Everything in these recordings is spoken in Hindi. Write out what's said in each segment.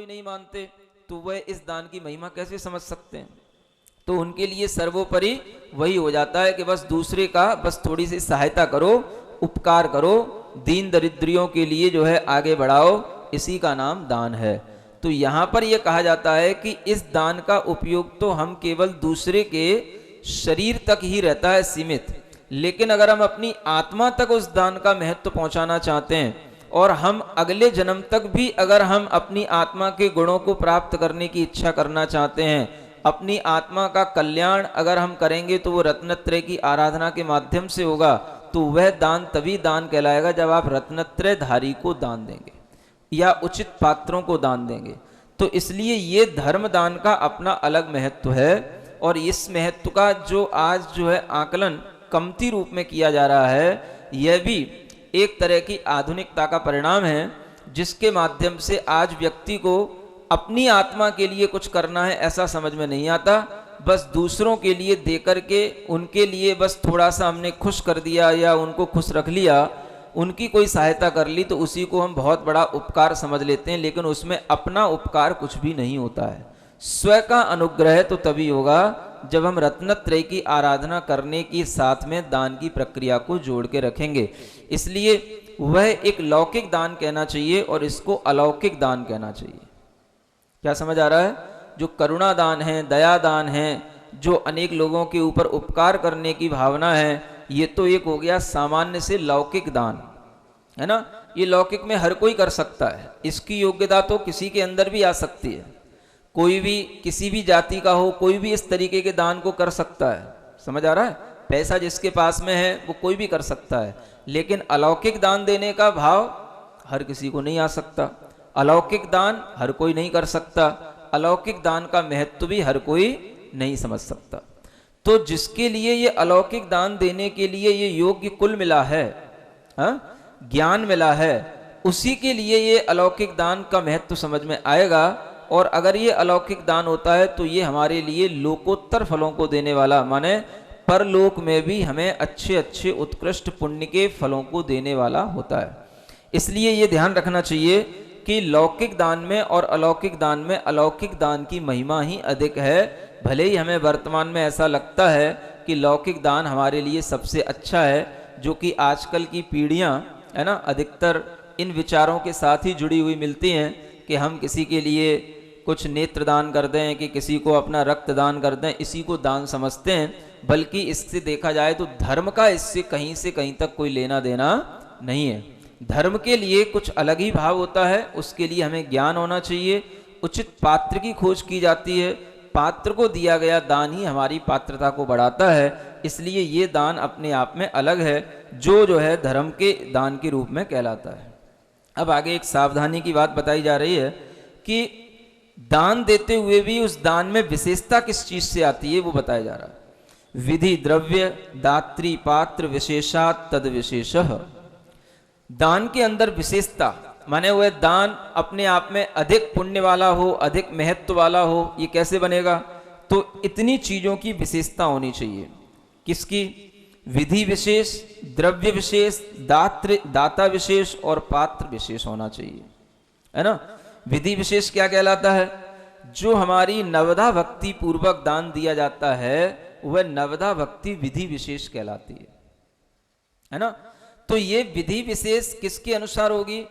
ही नहीं मानते तो वह इस दान की महिमा कैसे समझ सकते हैं। तो उनके लिए सर्वोपरि वही हो जाता है कि बस दूसरे का बस थोड़ी सी सहायता करो, उपकार करो, दीन दरिद्रियों के लिए जो है आगे बढ़ाओ, इसी का नाम दान है। तो यहाँ पर यह कहा जाता है कि इस दान का उपयोग तो हम केवल दूसरे के शरीर तक ही रहता है सीमित, लेकिन अगर हम अपनी आत्मा तक उस दान का महत्व पहुंचाना चाहते हैं और हम अगले जन्म तक भी अगर हम अपनी आत्मा के गुणों को प्राप्त करने की इच्छा करना चाहते हैं, अपनी आत्मा का कल्याण अगर हम करेंगे तो वो रत्नत्रय की आराधना के माध्यम से होगा। तो वह दान तभी दान कहलाएगा जब आप रत्नत्रय धारी को दान देंगे या उचित पात्रों को दान देंगे। तो इसलिए ये धर्म दान का अपना अलग महत्व है और इस महत्व का जो आज जो है आकलन कमती रूप में किया जा रहा है, यह भी एक तरह की आधुनिकता का परिणाम है, जिसके माध्यम से आज व्यक्ति को अपनी आत्मा के लिए कुछ करना है ऐसा समझ में नहीं आता। बस दूसरों के लिए देकर के उनके लिए बस थोड़ा सा हमने खुश कर दिया या उनको खुश रख लिया, उनकी कोई सहायता कर ली तो उसी को हम बहुत बड़ा उपकार समझ लेते हैं, लेकिन उसमें अपना उपकार कुछ भी नहीं होता है। स्वयं का अनुग्रह तो तभी होगा जब हम रत्नत्रय की आराधना करने के साथ में दान की प्रक्रिया को जोड़ के रखेंगे। इसलिए वह एक लौकिक दान कहना चाहिए और इसको अलौकिक दान कहना चाहिए। क्या समझ आ रहा है? जो करुणा दान है, दया दान है, जो अनेक लोगों के ऊपर उपकार करने की भावना है, ये तो एक हो गया सामान्य से लौकिक दान, है ना। ये लौकिक में हर कोई कर सकता है, इसकी योग्यता तो किसी के अंदर भी आ सकती है। कोई भी किसी भी जाति का हो, कोई भी इस तरीके के दान को कर सकता है। समझ आ रहा है? पैसा जिसके पास में है वो कोई भी कर सकता है, लेकिन अलौकिक दान देने का भाव हर किसी को नहीं आ सकता। अलौकिक दान हर कोई नहीं कर सकता, अलौकिक दान का महत्व भी हर कोई नहीं समझ सकता। तो जिसके लिए ये अलौकिक दान देने के लिए ये योग्य कुल मिला है, ज्ञान मिला है, उसी के लिए ये अलौकिक दान का महत्व समझ में आएगा। और अगर ये अलौकिक दान होता है तो ये हमारे लिए लोकोत्तर फलों को देने वाला, माने परलोक में भी हमें अच्छे अच्छे उत्कृष्ट पुण्य के फलों को देने वाला होता है। इसलिए ये ध्यान रखना चाहिए कि लौकिक दान में और अलौकिक दान में अलौकिक दान की महिमा ही अधिक है। भले ही हमें वर्तमान में ऐसा लगता है कि लौकिक दान हमारे लिए सबसे अच्छा है, जो कि आजकल की पीढ़ियां है ना अधिकतर इन विचारों के साथ ही जुड़ी हुई मिलती हैं कि हम किसी के लिए कुछ नेत्र दान कर दें कि किसी को अपना रक्त दान कर दें, इसी को दान समझते हैं। बल्कि इससे देखा जाए तो धर्म का इससे कहीं से कहीं तक कोई लेना देना नहीं है। धर्म के लिए कुछ अलग ही भाव होता है, उसके लिए हमें ज्ञान होना चाहिए, उचित पात्र की खोज की जाती है, पात्र को दिया गया दान ही हमारी पात्रता को बढ़ाता है। इसलिए ये दान अपने आप में अलग है, जो है धर्म के दान के रूप में कहलाता है। अब आगे एक सावधानी की बात बताई जा रही है कि दान देते हुए भी उस दान में विशेषता किस चीज से आती है वो बताया जा रहा है। विधि द्रव्य दात्री पात्र विशेषात तद विशेषः। दान के अंदर विशेषता माने वह दान अपने आप में अधिक पुण्य वाला हो, अधिक महत्व वाला हो। ये कैसे बनेगा? तो इतनी चीजों की विशेषता होनी चाहिए। किसकी? विधि विशेष, द्रव्य विशेष, दाता विशेष और पात्र विशेष होना चाहिए, है ना। विधि विशेष क्या कहलाता है? जो हमारी नवधा भक्ति पूर्वक दान दिया जाता है वह नवधा भक्ति विधि विशेष कहलाती है ना। तो ये विधि विशेष किसके अनुसार होगी?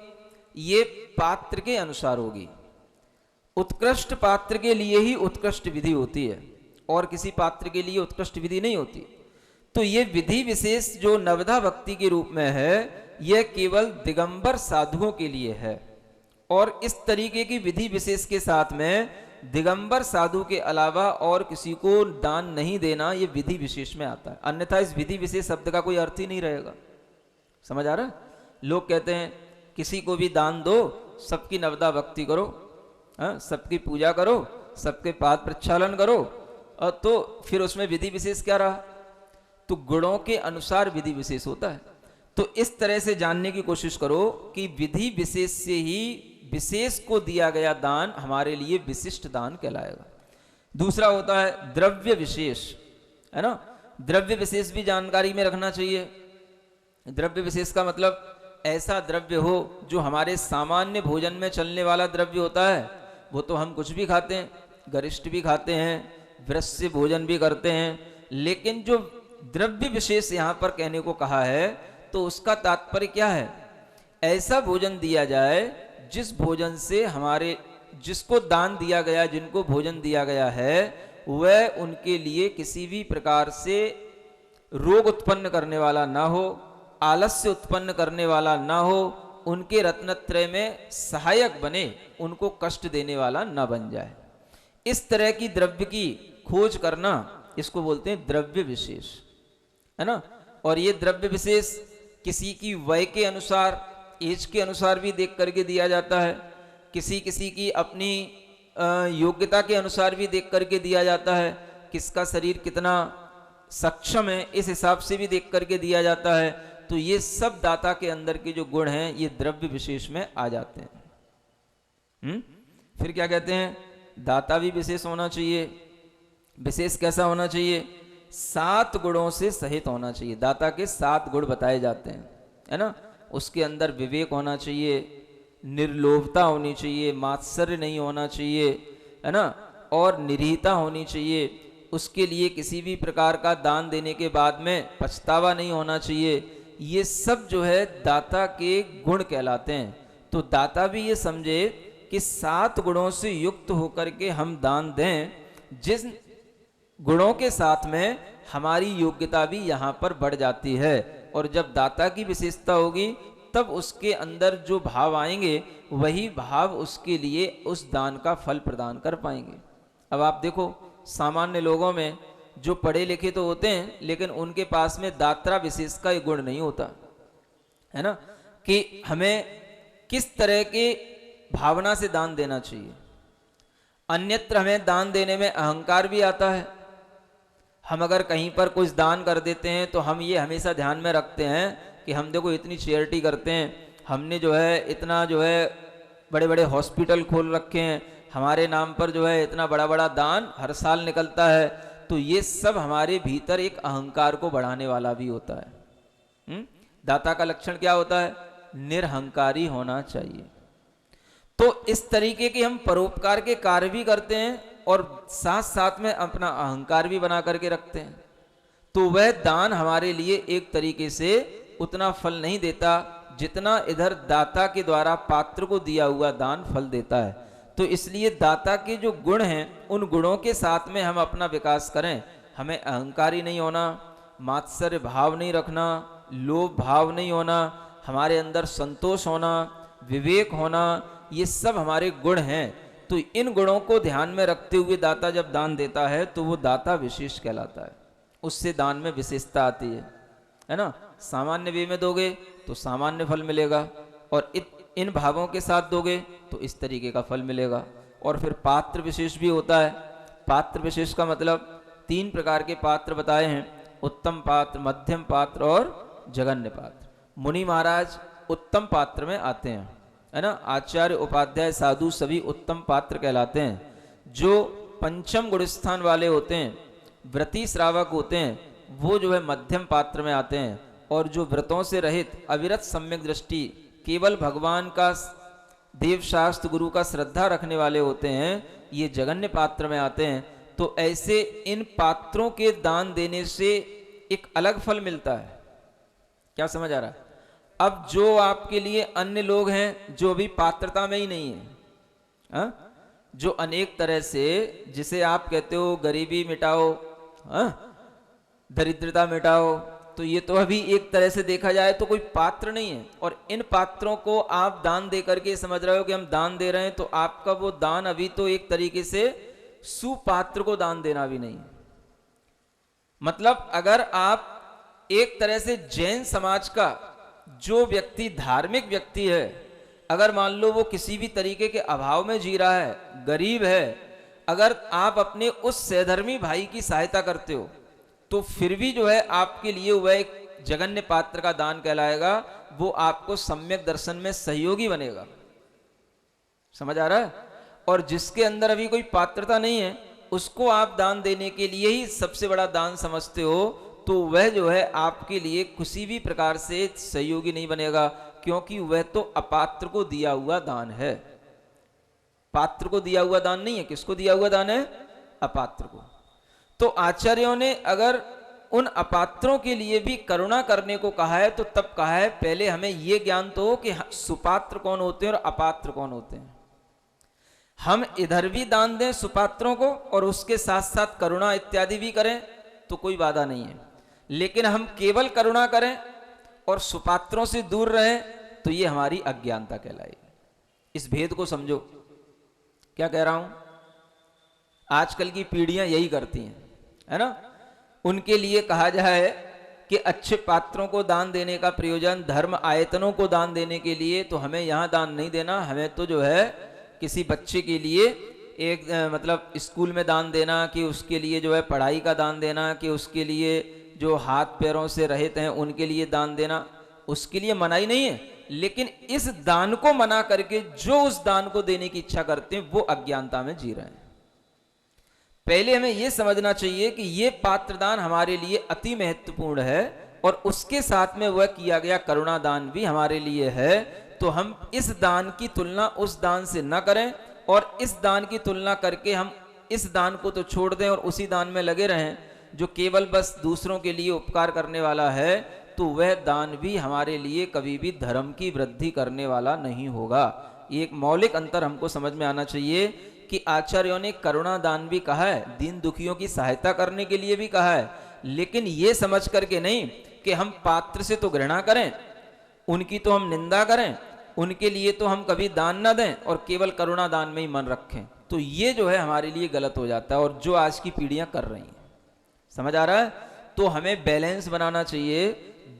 ये पात्र के अनुसार होगी। उत्कृष्ट पात्र के लिए ही उत्कृष्ट विधि होती है और किसी पात्र के लिए उत्कृष्ट विधि नहीं होती। तो ये विधि विशेष जो नवधा भक्ति के रूप में है, यह केवल दिगंबर साधुओं के लिए है। और इस तरीके की विधि विशेष के साथ में दिगंबर साधु के अलावा और किसी को दान नहीं देना, ये विधि विशेष में आता है। अन्यथा इस विधि विशेष शब्द का कोई अर्थ ही नहीं रहेगा। समझ आ रहा है? लोग कहते हैं किसी को भी दान दो, सबकी नवदा भक्ति करो, सबकी पूजा करो, सबके पाद प्रक्षालन करो, और तो फिर उसमें विधि विशेष क्या रहा? तो गुणों के अनुसार विधि विशेष होता है। तो इस तरह से जानने की कोशिश करो कि विधि विशेष से ही विशेष को दिया गया दान हमारे लिए विशिष्ट दान कहलाएगा। दूसरा होता है द्रव्य विशेष, है ना। द्रव्य विशेष भी जानकारी में रखना चाहिए। द्रव्य विशेष का मतलब ऐसा द्रव्य हो जो हमारे सामान्य भोजन में चलने वाला द्रव्य होता है, वो तो हम कुछ भी खाते हैं, गरिष्ठ भी खाते हैं, वृश्य भोजन भी करते हैं, लेकिन जो द्रव्य विशेष यहाँ पर कहने को कहा है तो उसका तात्पर्य क्या है? ऐसा भोजन दिया जाए जिस भोजन से हमारे, जिसको दान दिया गया, जिनको भोजन दिया गया है, वह उनके लिए किसी भी प्रकार से रोग उत्पन्न करने वाला ना हो, आलस्य उत्पन्न करने वाला ना हो, उनके रत्नत्रय में सहायक बने, उनको कष्ट देने वाला ना बन जाए। इस तरह की द्रव्य की खोज करना, इसको बोलते हैं द्रव्य विशेष, है ना। और ये द्रव्य विशेष किसी की वय के अनुसार, एज के अनुसार भी देख करके दिया जाता है, किसी किसी की अपनी योग्यता के अनुसार भी देख करके दिया जाता है, किसका शरीर कितना सक्षम है इस हिसाब से भी देख करके दिया जाता है। तो ये सब दाता के अंदर के जो गुण हैं ये द्रव्य विशेष में आ जाते हैं। फिर क्या कहते हैं? दाता भी विशेष होना चाहिए। विशेष कैसा होना चाहिए? 7 गुणों से सहित होना चाहिए। दाता के 7 गुण बताए जाते हैं, है ना। उसके अंदर विवेक होना चाहिए, निर्लोभता होनी चाहिए, मात्सर्य नहीं होना चाहिए, है ना, और निरीहता होनी चाहिए। उसके लिए किसी भी प्रकार का दान देने के बाद में पछतावा नहीं होना चाहिए। ये सब जो है दाता के गुण कहलाते हैं। तो दाता भी ये समझे कि 7 गुणों से युक्त होकर के हम दान दें, जिस गुणों के साथ में हमारी योग्यता भी यहाँ पर बढ़ जाती है। और जब दाता की विशेषता होगी तब उसके अंदर जो भाव आएंगे वही भाव उसके लिए उस दान का फल प्रदान कर पाएंगे। अब आप देखो, सामान्य लोगों में जो पढ़े लिखे तो होते हैं लेकिन उनके पास में दात्रा विशेष का गुण नहीं होता, है ना, कि हमें किस तरह के भावना से दान देना चाहिए। अन्यत्र हमें दान देने में अहंकार भी आता है। हम अगर कहीं पर कुछ दान कर देते हैं तो हम ये हमेशा ध्यान में रखते हैं कि हम देखो इतनी चैरिटी करते हैं, हमने जो है इतना जो है बड़े बड़े हॉस्पिटल खोल रखे हैं, हमारे नाम पर जो है इतना बड़ा बड़ा दान हर साल निकलता है। तो ये सब हमारे भीतर एक अहंकार को बढ़ाने वाला भी होता है। दाता का लक्षण क्या होता है? निरहंकारी होना चाहिए। तो इस तरीके के हम परोपकार के कार्य भी करते हैं और साथ साथ में अपना अहंकार भी बना करके रखते हैं। तो वह दान हमारे लिए एक तरीके से उतना फल नहीं देता जितना इधर दाता के द्वारा पात्र को दिया हुआ दान फल देता है। तो इसलिए दाता के जो गुण हैं उन गुणों के साथ में हम अपना विकास करें। हमें अहंकारी नहीं होना, मात्सर्य भाव नहीं रखना, लोभ भाव नहीं होना, हमारे अंदर संतोष होना, विवेक होना, ये सब हमारे गुण हैं। तो इन गुणों को ध्यान में रखते हुए दाता जब दान देता है तो वो दाता विशेष कहलाता है। उससे दान में विशेषता आती है ना। सामान्य वे में दोगे तो सामान्य फल मिलेगा और इन भावों के साथ दोगे तो इस तरीके का फल मिलेगा। और फिर पात्र विशेष भी होता है। पात्र विशेष का मतलब 3 प्रकार के पात्र बताए हैं, उत्तम पात्र, मध्यम पात्र और जघन्य पात्र। मुनि महाराज उत्तम पात्र में आते हैं, है ना। आचार्य, उपाध्याय, साधु सभी उत्तम पात्र कहलाते हैं। जो पंचम गुणस्थान वाले होते हैं, व्रती श्रावक होते हैं, वो जो है मध्यम पात्र में आते हैं। और जो व्रतों से रहित अविरत सम्यक दृष्टि, केवल भगवान का, देव शास्त्र, गुरु का श्रद्धा रखने वाले होते हैं, ये जघन्य पात्र में आते हैं। तो ऐसे इन पात्रों के दान देने से एक अलग फल मिलता है। क्या समझ आ रहा है? अब जो आपके लिए अन्य लोग हैं जो अभी पात्रता में ही नहीं है, हा? जो अनेक तरह से, जिसे आप कहते हो गरीबी मिटाओ, हा? दरिद्रता मिटाओ, तो ये तो अभी एक तरह से देखा जाए तो कोई पात्र नहीं है। और इन पात्रों को आप दान दे करके समझ रहे हो कि हम दान दे रहे हैं, तो आपका वो दान अभी तो एक तरीके से सुपात्र को दान देना भी नहीं है। मतलब अगर आप एक तरह से जैन समाज का जो व्यक्ति, धार्मिक व्यक्ति है, अगर मान लो वो किसी भी तरीके के अभाव में जी रहा है, गरीब है, अगर आप अपने उस सहधर्मी भाई की सहायता करते हो तो फिर भी जो है आपके लिए वह एक जघन्य पात्र का दान कहलाएगा। वो आपको सम्यक दर्शन में सहयोगी बनेगा। समझ आ रहा है? और जिसके अंदर अभी कोई पात्रता नहीं है उसको आप दान देने के लिए ही सबसे बड़ा दान समझते हो, तो वह जो है आपके लिए किसी भी प्रकार से सहयोगी नहीं बनेगा, क्योंकि वह तो अपात्र को दिया हुआ दान है। पात्र को दिया हुआ दान नहीं है। किसको दिया हुआ दान है? अपात्र को। तो आचार्यों ने अगर उन अपात्रों के लिए भी करुणा करने को कहा है तो तब कहा है पहले हमें यह ज्ञान तो हो कि सुपात्र कौन होते हैं और अपात्र कौन होते हैं। हम इधर भी दान दें सुपात्रों को और उसके साथ साथ करुणा इत्यादि भी करें तो कोई बाधा नहीं है, लेकिन हम केवल करुणा करें और सुपात्रों से दूर रहें तो ये हमारी अज्ञानता कहलाएगी। इस भेद को समझो। क्या कह रहा हूं? आजकल की पीढ़ियां यही करती हैं, है ना। उनके लिए कहा जाए कि अच्छे पात्रों को दान देने का प्रयोजन धर्म आयतनों को दान देने के लिए, तो हमें यहां दान नहीं देना, हमें तो जो है किसी बच्चे के लिए एक मतलब स्कूल में दान देना, कि उसके लिए जो है पढ़ाई का दान देना, कि उसके लिए जो हाथ पैरों से रहित हैं उनके लिए दान देना, उसके लिए मनाही नहीं है। लेकिन इस दान को मना करके जो उस दान को देने की इच्छा करते हैं वो अज्ञानता में जी रहे हैं। पहले हमें यह समझना चाहिए कि यह पात्रदान हमारे लिए अति महत्वपूर्ण है और उसके साथ में वह किया गया करुणा दान भी हमारे लिए है। तो हम इस दान की तुलना उस दान से न करें और इस दान की तुलना करके हम इस दान को तो छोड़ दें और उसी दान में लगे रहें जो केवल बस दूसरों के लिए उपकार करने वाला है, तो वह दान भी हमारे लिए कभी भी धर्म की वृद्धि करने वाला नहीं होगा। ये एक मौलिक अंतर हमको समझ में आना चाहिए कि आचार्यों ने करुणा दान भी कहा है, दीन दुखियों की सहायता करने के लिए भी कहा है, लेकिन ये समझ करके नहीं कि हम पात्र से तो घृणा करें, उनकी तो हम निंदा करें, उनके लिए तो हम कभी दान न दें और केवल करुणा दान में ही मन रखें। तो ये जो है हमारे लिए गलत हो जाता है और जो आज की पीढ़ियां कर रही हैं। समझ आ रहा है? तो हमें बैलेंस बनाना चाहिए,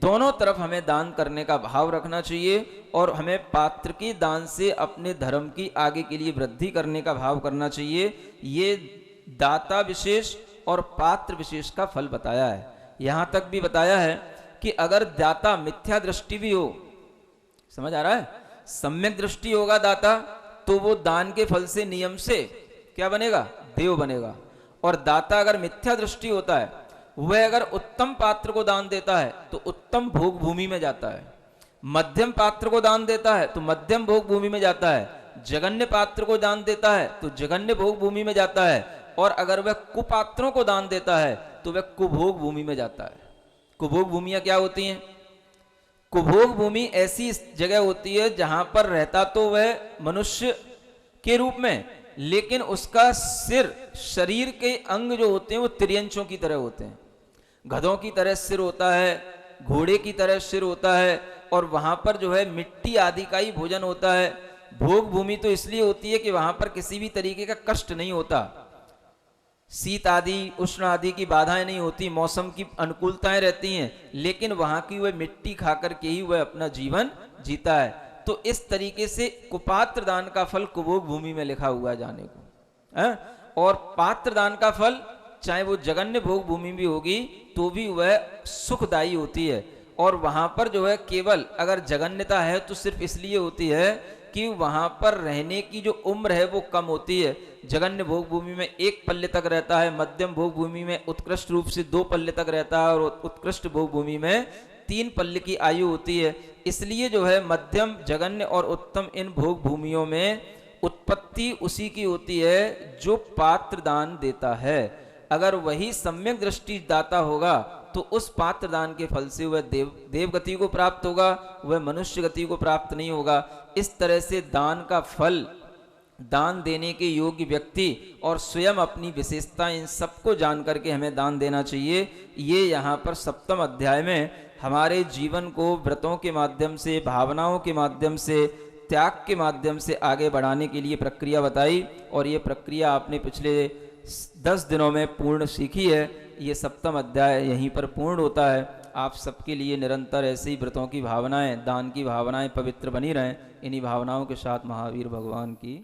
दोनों तरफ हमें दान करने का भाव रखना चाहिए और हमें पात्र के दान से अपने धर्म की आगे के लिए वृद्धि करने का भाव करना चाहिए। ये दाता विशेष और पात्र विशेष का फल बताया है। यहां तक भी बताया है कि अगर दाता मिथ्या दृष्टि भी हो, समझ आ रहा है, सम्यक दृष्टि होगा दाता, तो वो दान के फल से नियम से क्या बनेगा? देव बनेगा। और दाता अगर मिथ्या दृष्टि होता है, वह अगर उत्तम पात्र को दान देता है तो उत्तम भोग भूमि में जाता है, मध्यम पात्र को दान देता है तो मध्यम भोग भूमि में जाता है, जघन्य पात्र को दान देता है तो जघन्य भोग भूमि में जाता है, और अगर वह कुपात्रों को दान देता है तो वह कुभोग भूमि में जाता है। कुभोग भूमियां क्या होती हैं? कुभोग भूमि ऐसी जगह होती है जहां पर रहता तो वह मनुष्य के रूप में, लेकिन उसका सिर, शरीर के अंग जो होते हैं वो त्रियंचों की तरह होते हैं। गधों की तरह सिर होता है, घोड़े की तरह सिर होता है, और वहां पर जो है मिट्टी आदि का ही भोजन होता है। भोग भूमि तो इसलिए होती है कि वहां पर किसी भी तरीके का कष्ट नहीं होता, शीत आदि उष्ण आदि की बाधाएं नहीं होती, मौसम की अनुकूलताएं रहती हैं, लेकिन वहां की वह मिट्टी खाकर के ही वह अपना जीवन जीता है। तो इस तरीके से कुपात्र दान का फल कुभोग भूमि में लिखा हुआ है जाने को है? और पात्र दान का फल चाहे वो जघन्य भोग भूमि भी होगी तो भी वह सुखदायी होती है। और वहां पर जो है केवल अगर जघन्यता है तो सिर्फ इसलिए होती है कि वहां पर रहने की जो उम्र है वो कम होती है। जघन्य भोग भूमि में 1 पल्ले तक रहता है, मध्यम भोग भूमि में उत्कृष्ट रूप से 2 पल्ले तक रहता है, और उत्कृष्ट भोग भूमि में 3 पल्ले की आयु होती है। इसलिए जो है मध्यम, जघन्य और उत्तम इन भोग भूमियों में उत्पत्ति उसी की होती है जो पात्र दान देता है। अगर वही सम्यक दृष्टि दाता होगा तो उस पात्र दान के फल से वह देव गति को प्राप्त होगा, वह मनुष्य गति को प्राप्त नहीं होगा। इस तरह से दान का फल, दान देने के योग्य व्यक्ति और स्वयं अपनी विशेषता, इन सबको जान करके हमें दान देना चाहिए। ये यहाँ पर 7वें अध्याय में हमारे जीवन को व्रतों के माध्यम से, भावनाओं के माध्यम से, त्याग के माध्यम से आगे बढ़ाने के लिए प्रक्रिया बताई, और ये प्रक्रिया आपने पिछले 10 दिनों में पूर्ण सीखी है। ये 7वां अध्याय यहीं पर पूर्ण होता है। आप सबके लिए निरंतर ऐसे ही व्रतों की भावनाएं, दान की भावनाएं पवित्र बनी रहें। इन्हीं भावनाओं के साथ महावीर भगवान की